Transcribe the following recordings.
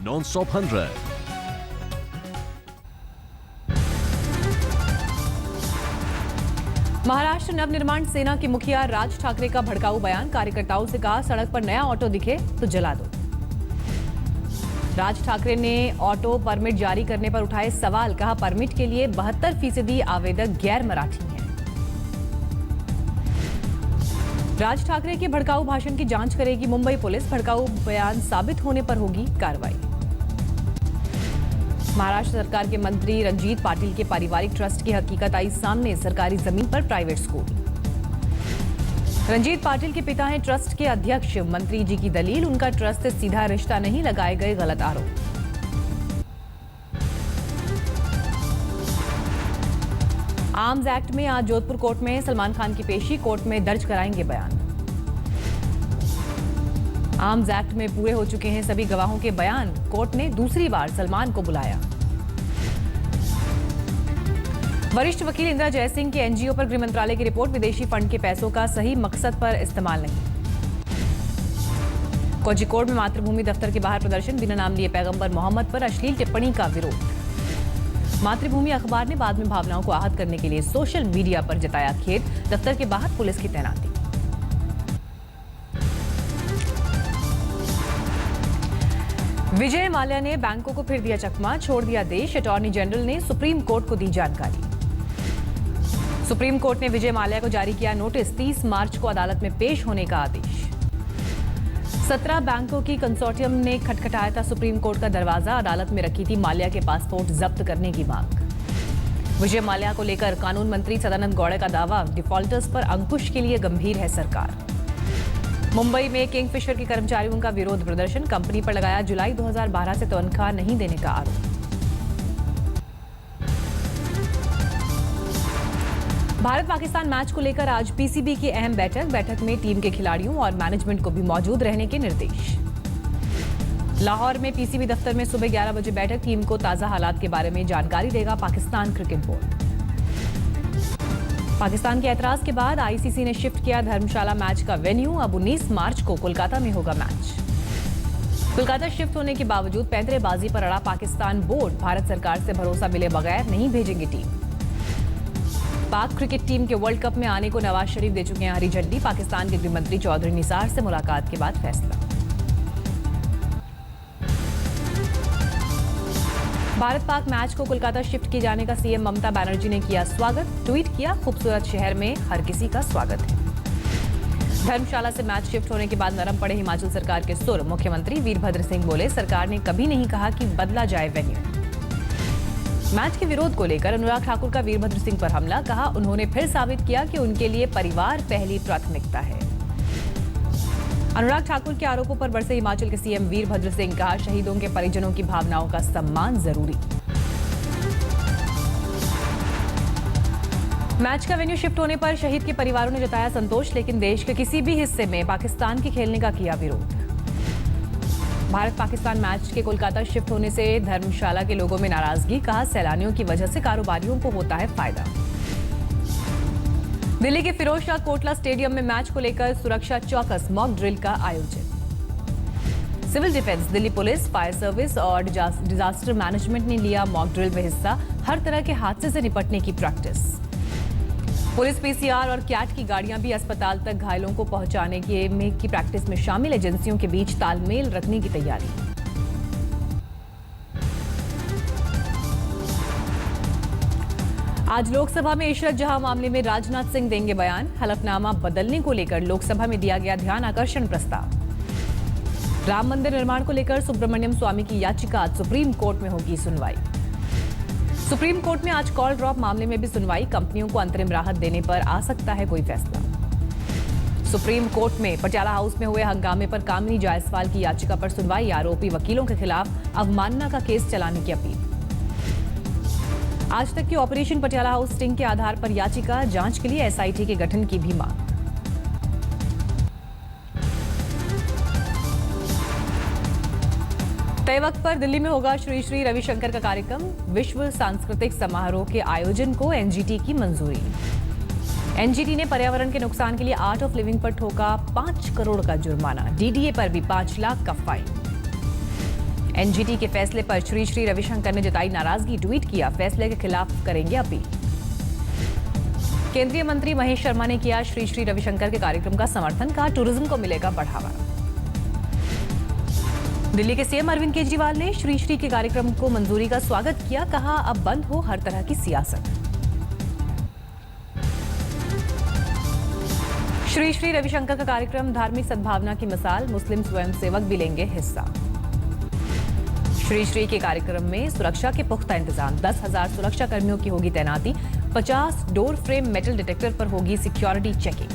Non-stop 100। Maharashtra Navnirman सेना के मुखिया राज ठाकरे का भड़काऊ बयान। कार्यकर्ताओं से कहा, सड़क पर नया ऑटो दिखे तो जला दो। राज ठाकरे ने ऑटो परमिट जारी करने पर उठाए सवाल। कहा, परमिट के लिए 72% आवेदक गैर मराठी हैं। राज ठाकरे के भड़काऊ भाषण की जांच करेगी मुंबई पुलिस। भड़काऊ बयान साबित होने पर होगी कार्रवाई। महाराष्ट्र सरकार के मंत्री रंजीत पाटिल के पारिवारिक ट्रस्ट की हकीकत आई सामने। सरकारी जमीन पर प्राइवेट स्कूल। रंजीत पाटिल के पिता हैं ट्रस्ट के अध्यक्ष। मंत्री जी की दलील, उनका ट्रस्ट से सीधा रिश्ता नहीं, लगाए गए गलत आरोप। आर्म्स एक्ट में आज जोधपुर कोर्ट में सलमान खान की पेशी। कोर्ट में दर्ज कराएंगे बयान। आर्म्स एक्ट में पूरे हो चुके हैं सभी गवाहों के बयान। कोर्ट ने दूसरी बार सलमान को बुलाया। वरिष्ठ वकील इंदिरा जयसिंह के एनजीओ पर गृह मंत्रालय की रिपोर्ट। विदेशी फंड के पैसों का सही मकसद पर इस्तेमाल नहीं। कोझिकोड में मातृभूमि दफ्तर के बाहर प्रदर्शन। बिना नाम लिए पैगंबर मोहम्मद पर अश्लील टिप्पणी का विरोध। मातृभूमि अखबार ने बाद में भावनाओं को आहत करने के लिए सोशल मीडिया पर जताया खेद। दफ्तर के बाहर पुलिस की तैनाती। विजय माल्या ने बैंकों को फिर दिया चकमा, छोड़ दिया देश। अटॉर्नी जनरल ने सुप्रीम कोर्ट को दी जानकारी। सुप्रीम कोर्ट ने विजय माल्या को जारी किया नोटिस। 30 मार्च को अदालत में पेश होने का आदेश। 17 बैंकों की कंसोर्टियम ने खटखटाया था सुप्रीम कोर्ट का दरवाजा। अदालत में रखी थी माल्या के पासपोर्ट जब्त करने की मांग। विजय माल्या को लेकर कानून मंत्री सदानंद गौड़ा का दावा, डिफॉल्टर्स पर अंकुश के लिए गंभीर है सरकार। मुंबई में किंगफिशर के कर्मचारियों का विरोध प्रदर्शन। कंपनी पर लगाया जुलाई 2012 से तनख्वाह नहीं देने का आरोप। भारत पाकिस्तान मैच को लेकर आज पीसीबी की अहम बैठक में टीम के खिलाड़ियों और मैनेजमेंट को भी मौजूद रहने के निर्देश। लाहौर में पीसीबी दफ्तर में सुबह 11 बजे बैठक। टीम को ताजा हालात के बारे में जानकारी देगा पाकिस्तान क्रिकेट बोर्ड। पाकिस्तान के ऐतराज के बाद आईसीसी ने शिफ्ट किया धर्मशाला मैच का वेन्यू। अब 19 मार्च को कोलकाता में होगा मैच। कोलकाता शिफ्ट होने के बावजूद पैंतरेबाजी पर अड़ा पाकिस्तान बोर्ड। भारत सरकार से भरोसा मिले बगैर नहीं भेजेंगे टीम। पाक क्रिकेट टीम के वर्ल्ड कप में आने को नवाज शरीफ दे चुके हैं हरी झंडी। पाकिस्तान के गृह मंत्री चौधरी निसार से मुलाकात के बाद फैसला। भारत पाक मैच को कोलकाता शिफ्ट किए जाने का सीएम ममता बनर्जी ने किया स्वागत। ट्वीट किया, खूबसूरत शहर में हर किसी का स्वागत है। धर्मशाला से मैच शिफ्ट होने के बाद नरम पड़े हिमाचल सरकार के सुर। मुख्यमंत्री वीरभद्र सिंह बोले, सरकार ने कभी नहीं कहा कि बदला जाए वेन्यू। मैच के विरोध को लेकर अनुराग ठाकुर का वीरभद्र सिंह पर हमला। कहा, उन्होंने फिर साबित किया कि उनके लिए परिवार पहली प्राथमिकता है। अनुराग ठाकुर के आरोपों पर बरसे हिमाचल के सीएम वीरभद्र सिंह। कहा, शहीदों के परिजनों की भावनाओं का सम्मान जरूरी। मैच का वेन्यू शिफ्ट होने पर शहीद के परिवारों ने जताया संतोष, लेकिन देश के किसी भी हिस्से में पाकिस्तान के खेलने का किया विरोध। भारत पाकिस्तान मैच के कोलकाता शिफ्ट होने से धर्मशाला के लोगों में नाराजगी। कहा, सैलानियों की वजह से कारोबारियों को होता है फायदा। दिल्ली के फिरोज शाह कोटला स्टेडियम में मैच को लेकर सुरक्षा चौकस मॉक ड्रिल का आयोजन। Civil defence, Delhi police, fire service और डिजास्टर मैनेजमेंट ने लिया मॉक ड्रिल में हिस्सा। हर तरह के हादसे से निपटने की प्रैक्टिस। पुलिस, पीसीआर और कैट की गाड़ियां भी अस्पताल तक घायलों को पहुंचाने की प्रैक्टिस में शामिल। एजेंसियों के बीच तालमेल रखने की तैयारी। आज लोकसभा में इशरत जहां मामले में राजनाथ सिंह देंगे बयान। हलफनामा बदलने को लेकर लोकसभा में दिया गया ध्यान आकर्षण प्रस्ताव। राम मंदिर निर्माण को लेकर सुब्रमण्यम स्वामी की याचिका आज सुप्रीम कोर्ट में होगी सुनवाई। सुप्रीम कोर्ट में आज कॉल ड्रॉप मामले में भी सुनवाई। कंपनियों को अंतरिम राहत देने पर आ सकता है कोई फैसला। सुप्रीम कोर्ट में पटियाला हाउस में हुए हंगामे पर कामिनी जायसवाल की याचिका पर सुनवाई। आरोपी वकीलों के खिलाफ अवमानना का केस चलाने की अपील। आज तक की ऑपरेशन पटियाला हाउस स्टिंग के आधार पर याचिका। जांच के लिए एसआईटी के गठन की भी मांग। तय वक्त पर दिल्ली में होगा श्री श्री रविशंकर का कार्यक्रम। विश्व सांस्कृतिक समारोह के आयोजन को एनजीटी की मंजूरी। एनजीटी ने पर्यावरण के नुकसान के लिए आर्ट ऑफ लिविंग पर ठोका 5 करोड़ का जुर्माना। डीडीए पर भी 5 लाख का फाइन। एनजीटी के फैसले पर श्री रविशंकर ने जताई नाराजगी, ट्वीट किया फैसले के खिलाफ करेंगे अपील। केंद्रीय मंत्री महेश शर्मा ने किया श्री रविशंकर के कार्यक्रम का समर्थन, कहा टूरिज्म को मिलेगा बढ़ावा। दिल्ली के सीएम अरविंद केजरीवाल ने श्री के कार्यक्रम को मंजूरी का स्वागत किया, कहा अब बंद हो हर तरह की सियासत। श्री रविशंकर का कार्यक्रम धार्मिक सद्भावना की मिसाल, मुस्लिम स्वयंसेवक भी लेंगे हिस्सा। श्री के कार्यक्रम में सुरक्षा के पुख्ता इंतजाम, 10,000 सुरक्षा कर्मियों की होगी तैनाती, 50 डोर फ्रेम मेटल डिटेक्टर पर होगी सिक्योरिटी चेकिंग।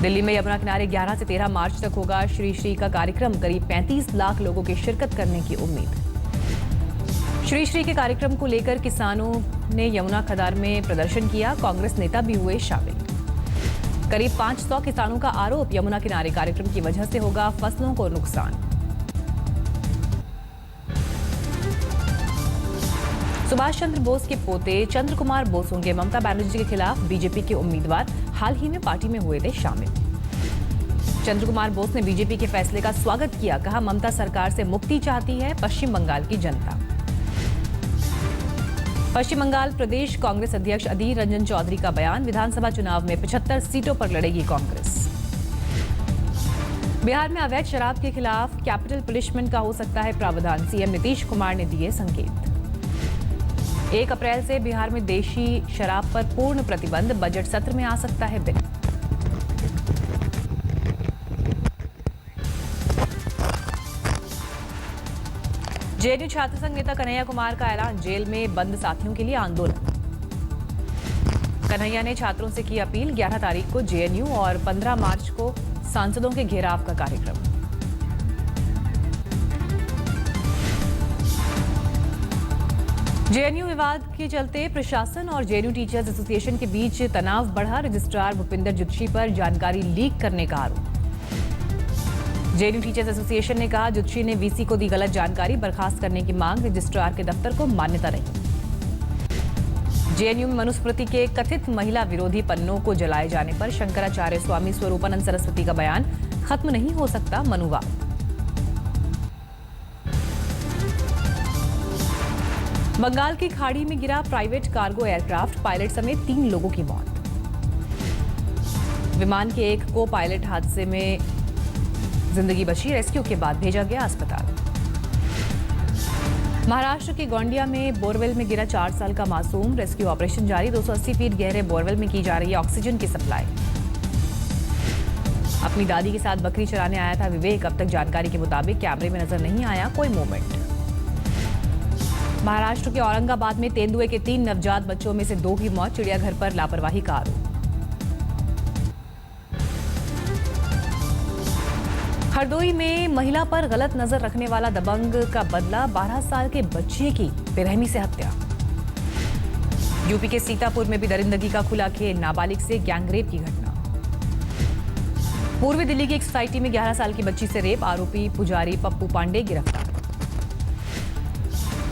दिल्ली में यमुना किनारे 11 से 13 मार्च तक होगा श्री का कार्यक्रम, करीब 35 लाख लोगों की शिरकत करने की उम्मीद। श्री के कार्यक्रम को लेकर किसानों ने यमुना खदार में प्रदर्शन किया, कांग्रेस नेता भी हुए शामिल। करीब 500 किसानों का आरोप, यमुना किनारे कार्यक्रम की वजह से होगा फसलों को नुकसान। सुभाष चंद्र बोस के पोते चंद्र कुमार बोस होंगे ममता बनर्जी के खिलाफ बीजेपी के उम्मीदवार, हाल ही में पार्टी में हुए थे शामिल। चंद्र कुमार बोस ने बीजेपी के फैसले का स्वागत किया, कहा ममता सरकार से मुक्ति चाहती है पश्चिम बंगाल की जनता। पश्चिम बंगाल प्रदेश कांग्रेस अध्यक्ष अधीर रंजन चौधरी का बयान, विधानसभा चुनाव में 75 सीटों पर लड़ेगी कांग्रेस। बिहार में अवैध शराब के खिलाफ कैपिटल पनिशमेंट का हो सकता है प्रावधान, सीएम नीतीश कुमार ने दिए संकेत। 1 अप्रैल से बिहार में देशी शराब पर पूर्ण प्रतिबंध, बजट सत्र में आ सकता है बिल। जेएनयू छात्र संघ नेता कन्हैया कुमार का ऐलान, जेल में बंद साथियों के लिए आंदोलन। कन्हैया ने छात्रों से की अपील, 11 तारीख को जेएनयू और 15 मार्च को सांसदों के घेराव का कार्यक्रम। जेएनयू विवाद के चलते प्रशासन और जेएनयू टीचर्स एसोसिएशन के बीच तनाव बढ़ा, रजिस्ट्रार भूपिंदर जुत्शी पर जानकारी लीक करने का आरोप। जेएनयू टीचर्स एसोसिएशन ने कहा जुत्शी ने वीसी को दी गलत जानकारी, बर्खास्त करने की मांग, रजिस्ट्रार के दफ्तर को मान्यता नहीं। जेएनयू में मनुस्मृति के कथित महिला विरोधी पन्नों को जलाए जाने पर शंकराचार्य स्वामी स्वरूपानंद सरस्वती का बयान, खत्म नहीं हो सकता मनुवाद। बंगाल की खाड़ी में गिरा प्राइवेट कार्गो एयरक्राफ्ट, पायलट समेत 3 लोगों की मौत। विमान के एक को पायलट हादसे में जिंदगी बची, रेस्क्यू के बाद भेजा गया अस्पताल। महाराष्ट्र के गोंडिया में बोरवेल में गिरा 4 साल का मासूम, रेस्क्यू ऑपरेशन जारी, 280 फीट गहरे बोरवेल में की जा रही है ऑक्सीजन की सप्लाई। अपनी दादी के साथ बकरी चराने आया था विवेक, अब तक जानकारी के मुताबिक कैमरे में नजर नहीं आया कोई मूवमेंट। महाराष्ट्र के औरंगाबाद में तेंदुए के 3 नवजात बच्चों में से 2 की मौत, चिड़ियाघर पर लापरवाही का आरोप। हरदोई में महिला पर गलत नजर रखने वाला दबंग का बदला, 12 साल के बच्चे की बेरहमी से हत्या। यूपी के सीतापुर में भी दरिंदगी का खुला खेल, नाबालिग से गैंगरेप की घटना। पूर्वी दिल्ली की एक सोसाइटी में 11 साल की बच्ची से रेप, आरोपी पुजारी पप्पू पांडे गिरफ्तार।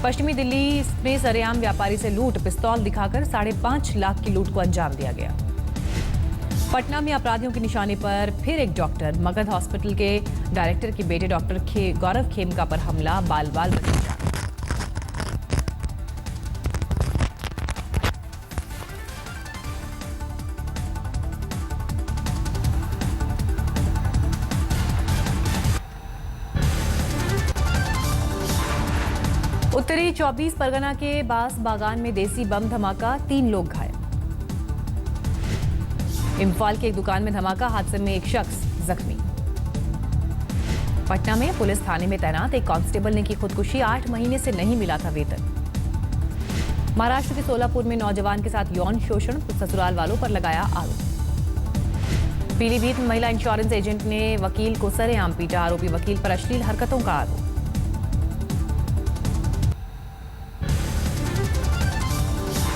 पश्चिमी दिल्ली में सरेआम व्यापारी से लूट, पिस्तौल दिखाकर 5.5 लाख की लूट को अंजाम दिया गया। पटना में अपराधियों के निशाने पर फिर एक डॉक्टर, मगध हॉस्पिटल के डायरेक्टर के बेटे डॉक्टर गौरव खेमका पर हमला, बाल बची जान। उत्तरी 24 परगना के बास बागान में देसी बम धमाका, 3 लोग घायल। इम्फाल की एक दुकान में धमाका, हादसे में एक शख्स जख्मी। पटना में पुलिस थाने में तैनात एक कांस्टेबल ने की खुदकुशी, 8 महीने से नहीं मिला था वेतन। महाराष्ट्र के सोलापुर में नौजवान के साथ यौन शोषण, ससुराल वालों पर लगाया आरोप। पीलीभीत में महिला इंश्योरेंस एजेंट ने वकील को सरेआम पीटा, आरोपी वकील पर अश्लील हरकतों का आरोप।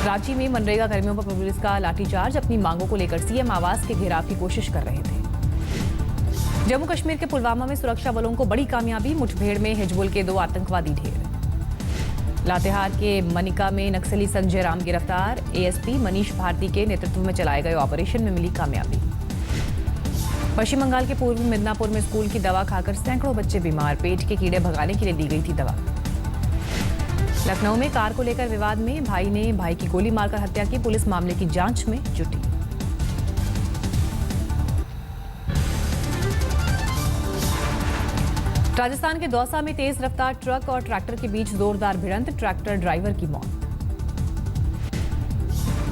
रांची में मनरेगा कर्मियों पर पुलिस का लाठीचार्ज, अपनी मांगों को लेकर सीएम आवास के घेराव की कोशिश कर रहे थे। जम्मू कश्मीर के पुलवामा में सुरक्षा बलों को बड़ी कामयाबी, मुठभेड़ में हिजबुल के 2 आतंकवादी ढेर। लातेहार के मनिका में नक्सली संजय राम गिरफ्तार, एएसपी मनीष भारती के नेतृत्व में चलाए गए ऑपरेशन में मिली कामयाबी। पश्चिम बंगाल के पूर्व मिदनापुर में स्कूल की दवा खाकर सैकड़ों बच्चे बीमार, पेट के कीड़े भगाने के लिए दी गई थी दवा। लखनऊ में कार को लेकर विवाद में भाई ने भाई की गोली मारकर हत्या की, पुलिस मामले की जांच में जुटी। राजस्थान के दौसा में तेज रफ्तार ट्रक और ट्रैक्टर के बीच जोरदार भिड़ंत, ट्रैक्टर ड्राइवर की मौत।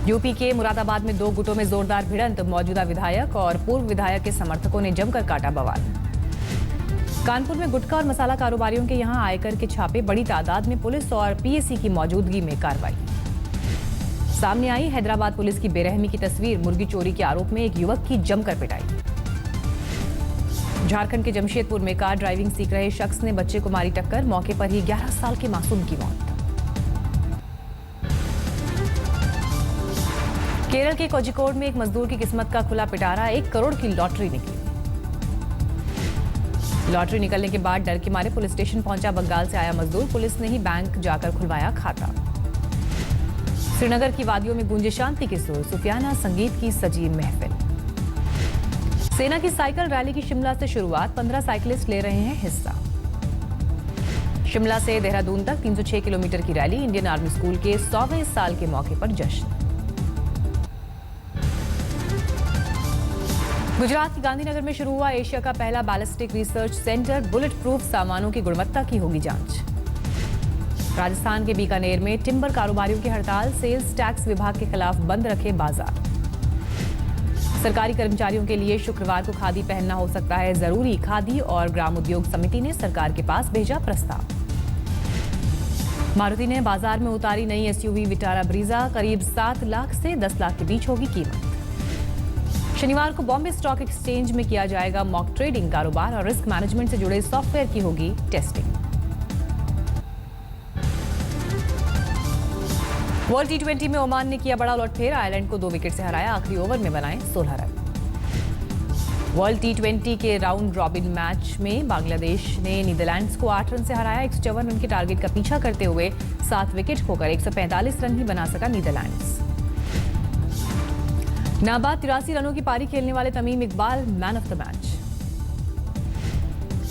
यूपी के मुरादाबाद में 2 गुटों में जोरदार भिड़ंत, मौजूदा विधायक और पूर्व विधायक के समर्थकों ने जमकर काटा बवाल। कानपुर में गुटखा और मसाला कारोबारियों के यहां आयकर के छापे, बड़ी तादाद में पुलिस और पीएसी की मौजूदगी में कार्रवाई। सामने आई हैदराबाद पुलिस की बेरहमी की तस्वीर, मुर्गी चोरी के आरोप में एक युवक की जमकर पिटाई। झारखंड के जमशेदपुर में कार ड्राइविंग सीख रहे शख्स ने बच्चे को मारी टक्कर, मौके पर ही 11 साल के मासूम की मौत। केरल के कोझिकोड में एक मजदूर की किस्मत का खुला पिटारा, 1 करोड़ की लॉटरी निकली। लॉटरी निकलने के बाद डर के मारे पुलिस स्टेशन पहुंचा बंगाल से आया मजदूर, पुलिस ने ही बैंक जाकर खुलवाया खाता। श्रीनगर की वादियों में गूंजे शांति के सुर, सूफियाना संगीत की सजी महफिल। सेना की साइकिल रैली की शिमला से शुरुआत, 15 साइकिलिस्ट ले रहे हैं हिस्सा। शिमला से देहरादून तक 306 किलोमीटर की रैली, इंडियन आर्मी स्कूल के 100वें साल के मौके पर जश्न। गुजरात के गांधीनगर में शुरू हुआ एशिया का पहला ballistic research centre, bullet proof सामानों की गुणवत्ता की होगी जांच। राजस्थान के बीकानेर में टिम्बर कारोबारियों की हड़ताल, सेल्स टैक्स विभाग के खिलाफ बंद रखे बाजार। सरकारी कर्मचारियों के लिए शुक्रवार को खादी पहनना हो सकता है जरूरी, खादी और ग्राम उद्योग समिति ने सरकार के पास भेजा प्रस्ताव। मारुति ने बाजार में उतारी नई एसयूवी विटारा ब्रीजा, करीब 7 लाख से 10 लाख के बीच होगी कीमत। शनिवार को बॉम्बे स्टॉक एक्सचेंज में किया जाएगा मॉक ट्रेडिंग, कारोबार और रिस्क मैनेजमेंट से जुड़े सॉफ्टवेयर की होगी टेस्टिंग। वर्ल्ड टी20 में ओमान ने किया बड़ा उलटफेर, आयरलैंड को 2 विकेट से हराया, आखिरी ओवर में बनाए 16 रन। वर्ल्ड टी20 के राउंड रॉबिन मैच में बांग्लादेश ने नीदरलैंड्स को 8 रन से हराया, 154 रन के टारगेट का पीछा करते हुए 7 विकेट खोकर 145 रन ही बना सका नीदरलैंड्स। नाबाद 83 रनों की पारी खेलने वाले Tamim Iqbal man of the match.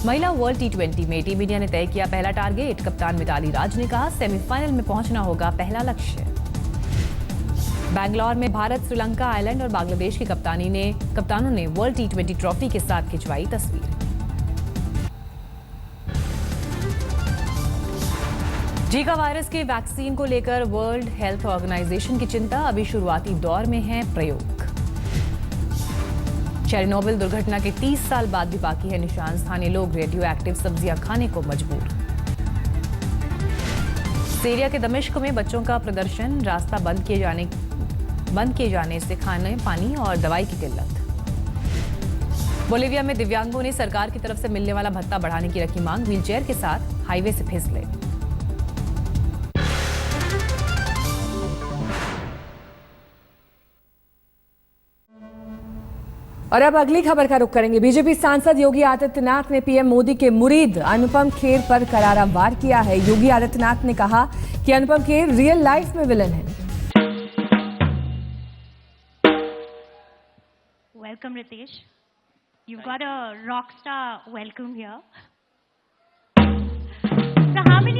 महिला वर्ल्ड टी20 में टीम इंडिया ने तय किया पहला टारगेट, कप्तान मिताली राज ने कहा सेमीफाइनल में पहुंचना होगा पहला लक्ष्य। बैंगलोर में भारत, श्रीलंका, आयरलैंड और बांग्लादेश के कप्तानों ने वर्ल्ड टी20 ट्रॉफी के साथ खिंचवाई तस्वीर। जीका वायरस के वैक्सीन को लेकर वर्ल्ड हेल्थ ऑर्गेनाइजेशन की चिंता, अभी शुरुआती दौर में है प्रयोग। चेरनोबिल दुर्घटना के 30 साल बाद भी बाकी है निशान, स्थानीय लोग रेडियो एक्टिव सब्जियां खाने को मजबूर। सीरिया के दमिश्क में बच्चों का प्रदर्शन, रास्ता बंद किए जाने से खाने, पानी और दवाई की किल्लत। बोलिविया में दिव्यांगों ने सरकार की तरफ से मिलने वाला भत्ता बढ़ाने की रखी मांग, व्हीलचेयर के साथ हाईवे से फिसले। और अब अगली खबर का रुख करेंगे। बीजेपी सांसद योगी आदित्यनाथ ने पीएम मोदी के मुरीद अनुपम खेर पर करारा वार किया है। योगी आदित्यनाथ ने कहा कि अनुपम खेर रियल लाइफ में विलन है। Welcome, Ritesh. You've got a rock star welcome here. So how many